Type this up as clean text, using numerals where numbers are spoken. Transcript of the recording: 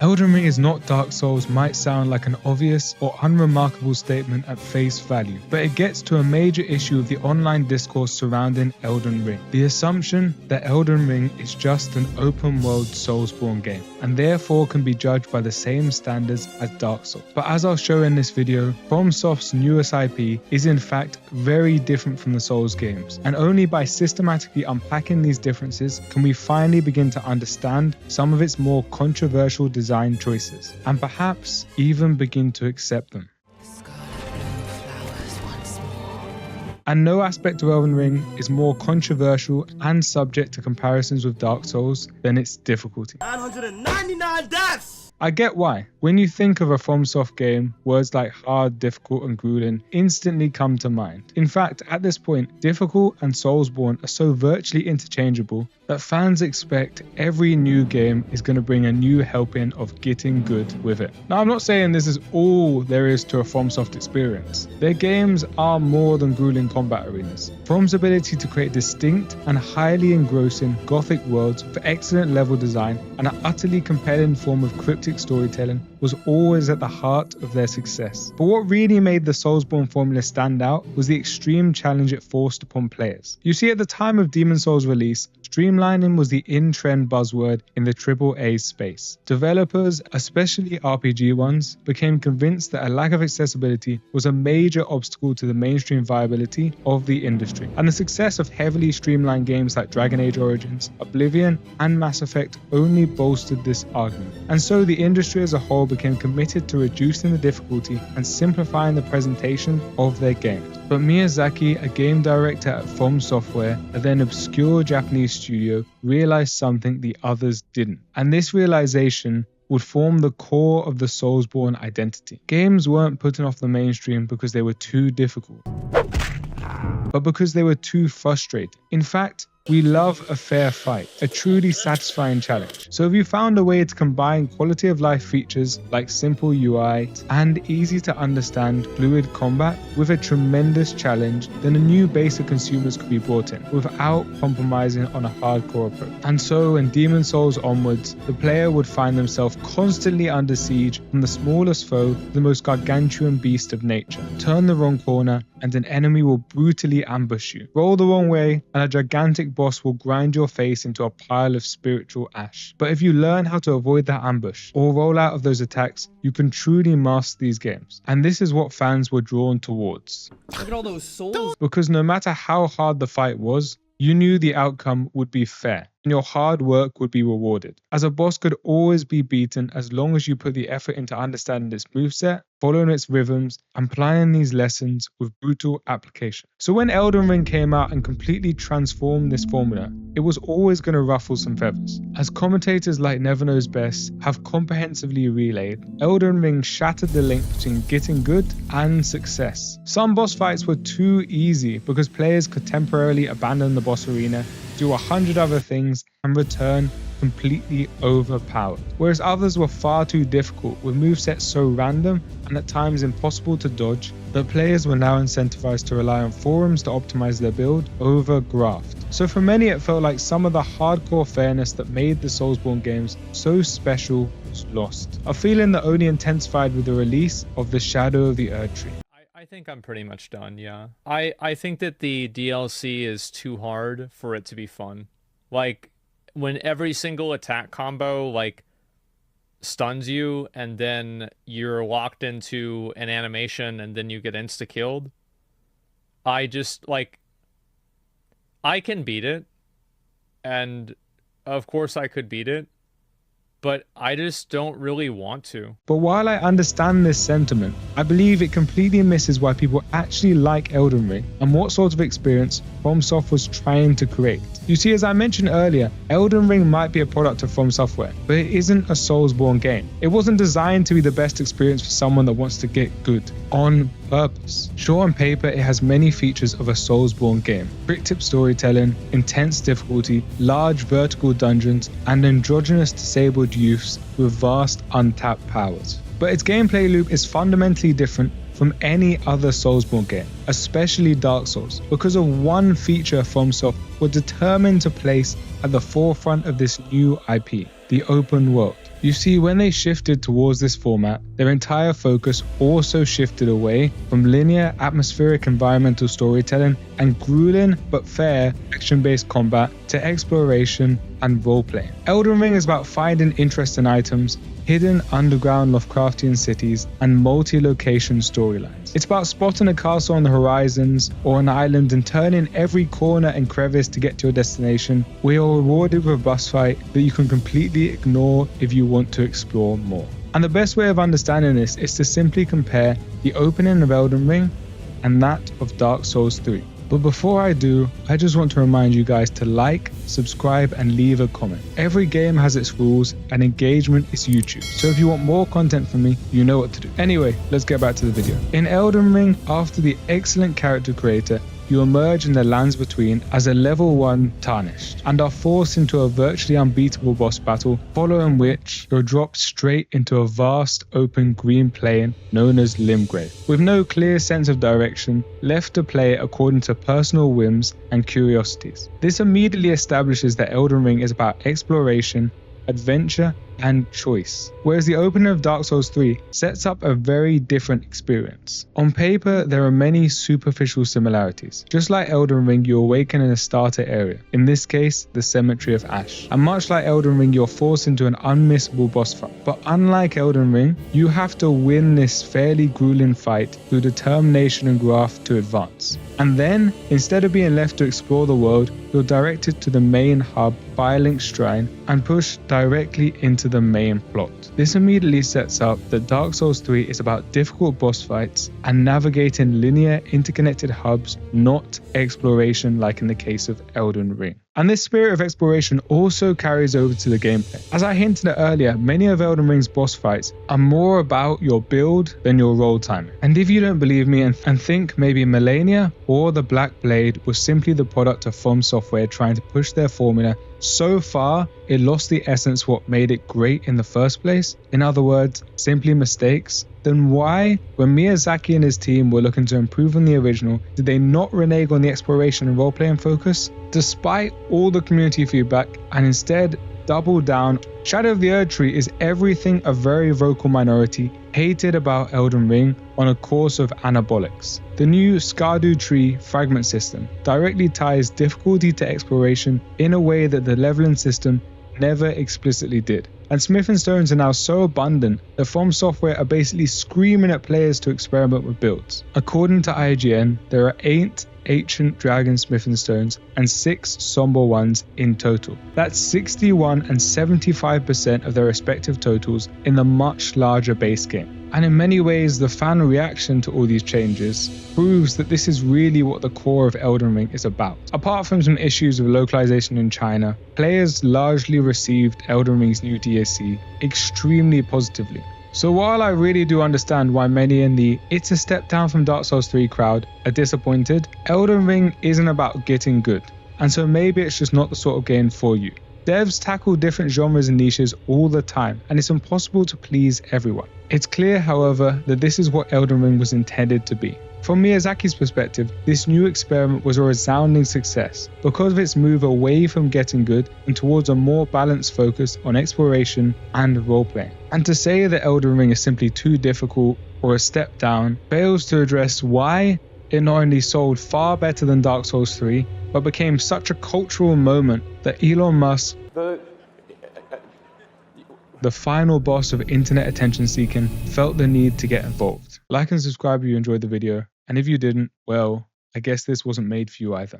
Elden Ring is not Dark Souls might sound like an obvious or unremarkable statement at face value, but it gets to a major issue of the online discourse surrounding Elden Ring. The assumption that Elden Ring is just an open world Soulsborne game, and therefore can be judged by the same standards as Dark Souls. But as I'll show in this video, FromSoft's newest IP is in fact very different from the Souls games, and only by systematically unpacking these differences can we finally begin to understand some of its more controversial design choices, and perhaps even begin to accept them. And no aspect of Elden Ring is more controversial and subject to comparisons with Dark Souls than its difficulty. 999 deaths! I get why. When you think of a FromSoft game, words like hard, difficult and grueling instantly come to mind. In fact, at this point, difficult and Soulsborne are so virtually interchangeable that fans expect every new game is going to bring a new helping of getting good with it. Now, I'm not saying this is all there is to a FromSoft experience. Their games are more than grueling combat arenas. From's ability to create distinct and highly engrossing gothic worlds for excellent level design and an utterly compelling form of cryptic storytelling was always at the heart of their success. But what really made the Soulsborne formula stand out was the extreme challenge it forced upon players. You see, at the time of Demon's Souls' release, streamlining was the in-trend buzzword in the AAA space. Developers, especially RPG ones, became convinced that a lack of accessibility was a major obstacle to the mainstream viability of the industry. And the success of heavily streamlined games like Dragon Age Origins, Oblivion, and Mass Effect only bolstered this argument. And so the industry as a whole became committed to reducing the difficulty and simplifying the presentation of their games. But Miyazaki, a game director at From Software, a then obscure Japanese studio, realized something the others didn't. And this realization would form the core of the Soulsborne identity. Games weren't putting off the mainstream because they were too difficult, but because they were too frustrating. In fact, we love a fair fight, a truly satisfying challenge. So if you found a way to combine quality of life features like simple UI and easy to understand fluid combat with a tremendous challenge, then a new base of consumers could be brought in without compromising on a hardcore approach. And so in Demon's Souls onwards, the player would find themselves constantly under siege from the smallest foe to the most gargantuan beast of nature. Turn the wrong corner and an enemy will brutally ambush you. Roll the wrong way and a gigantic boss will grind your face into a pile of spiritual ash. But if you learn how to avoid that ambush or roll out of those attacks, you can truly master these games. And this is what fans were drawn towards. Look at all those souls. Because no matter how hard the fight was, you knew the outcome would be fair, and your hard work would be rewarded, as a boss could always be beaten as long as you put the effort into understanding its moveset, following its rhythms, and applying these lessons with brutal application. So when Elden Ring came out and completely transformed this formula, it was always going to ruffle some feathers. As commentators like Never Knows Best have comprehensively relayed, Elden Ring shattered the link between getting good and success. Some boss fights were too easy because players could temporarily abandon the boss arena, do 100 other things, and return completely overpowered. Whereas others were far too difficult, with movesets so random and at times impossible to dodge, that players were now incentivized to rely on forums to optimize their build over graft. So for many, it felt like some of the hardcore fairness that made the Soulsborne games so special was lost. A feeling that only intensified with the release of The Shadow of the Erdtree. I think I'm pretty much done, yeah. I think that the DLC is too hard for it to be fun. Like, when every single attack combo, like, stuns you, and then you're locked into an animation, and then you get insta-killed, I just, like, I can beat it, and of course I could beat it, but I just don't really want to. But while I understand this sentiment, I believe it completely misses why people actually like Elden Ring and what sort of experience FromSoft was trying to create. You see, as I mentioned earlier, Elden Ring might be a product of From Software, but it isn't a Soulsborne game. It wasn't designed to be the best experience for someone that wants to get good on purpose. Sure, on paper, it has many features of a Soulsborne game: cryptic storytelling, intense difficulty, large vertical dungeons, and androgynous disabled youths with vast untapped powers. But its gameplay loop is fundamentally different from any other Soulsborne game, especially Dark Souls, because of one feature FromSoft were determined to place at the forefront of this new IP: the open world. You see, when they shifted towards this format, their entire focus also shifted away from linear, atmospheric environmental storytelling and grueling but fair action-based combat to exploration and roleplay. Elden Ring is about finding interesting items, hidden underground Lovecraftian cities, and multi-location storylines. It's about spotting a castle on the horizons or an island and turning every corner and crevice to get to your destination, where you're rewarded with a boss fight that you can completely ignore if you want to explore more. And the best way of understanding this is to simply compare the opening of Elden Ring and that of Dark Souls 3. But before I do, I just want to remind you guys to like, subscribe, and leave a comment. Every game has its rules, and engagement is YouTube. So if you want more content from me, you know what to do. Anyway, let's get back to the video. In Elden Ring, after the excellent character creator, you emerge in the lands between as a level 1 Tarnished and are forced into a virtually unbeatable boss battle, following which you're dropped straight into a vast open green plain known as Limgrave, with no clear sense of direction, left to play according to personal whims and curiosities. This immediately establishes that Elden Ring is about exploration, adventure, and choice, whereas the opening of Dark Souls 3 sets up a very different experience. On paper, there are many superficial similarities. Just like Elden Ring, you awaken in a starter area, in this case, the Cemetery of Ash. And much like Elden Ring, you're forced into an unmissable boss fight. But unlike Elden Ring, you have to win this fairly grueling fight through determination and graft to advance. And then, instead of being left to explore the world, you're directed to the main hub, Firelink Shrine, and pushed directly into the main plot. This immediately sets up that Dark Souls 3 is about difficult boss fights and navigating linear, interconnected hubs, not exploration like in the case of Elden Ring. And this spirit of exploration also carries over to the gameplay. As I hinted at earlier, many of Elden Ring's boss fights are more about your build than your roll timing. And if you don't believe me and think maybe Melania or the Black Blade was simply the product of From Software trying to push their formula so far it lost the essence what made it great in the first place, in other words, simply mistakes, then why, when Miyazaki and his team were looking to improve on the original, did they not renege on the exploration and roleplaying focus, despite all the community feedback, and instead double down? Shadow of the Erdtree is everything a very vocal minority hated about Elden Ring on a course of anabolics. The new Skardu Tree fragment system directly ties difficulty to exploration in a way that the leveling system never explicitly did. And Smith and Stones are now so abundant that From Software are basically screaming at players to experiment with builds. According to IGN, there are 8 Ancient Dragon Smith and Stones and 6 Somber ones in total. That's 61 and 75% of their respective totals in the much larger base game. And in many ways, the fan reaction to all these changes proves that this is really what the core of Elden Ring is about. Apart from some issues with localization in China, players largely received Elden Ring's new DLC extremely positively. So while I really do understand why many in the "it's a step down from Dark Souls 3" crowd are disappointed, Elden Ring isn't about getting good, and so maybe it's just not the sort of game for you. Devs tackle different genres and niches all the time, and it's impossible to please everyone. It's clear, however, that this is what Elden Ring was intended to be. From Miyazaki's perspective, this new experiment was a resounding success because of its move away from getting good and towards a more balanced focus on exploration and roleplaying. And to say that Elden Ring is simply too difficult or a step down fails to address why it not only sold far better than Dark Souls 3, but became such a cultural moment that Elon Musk, the final boss of internet attention seeking, felt the need to get involved. Like and subscribe if you enjoyed the video, and if you didn't, well, I guess this wasn't made for you either.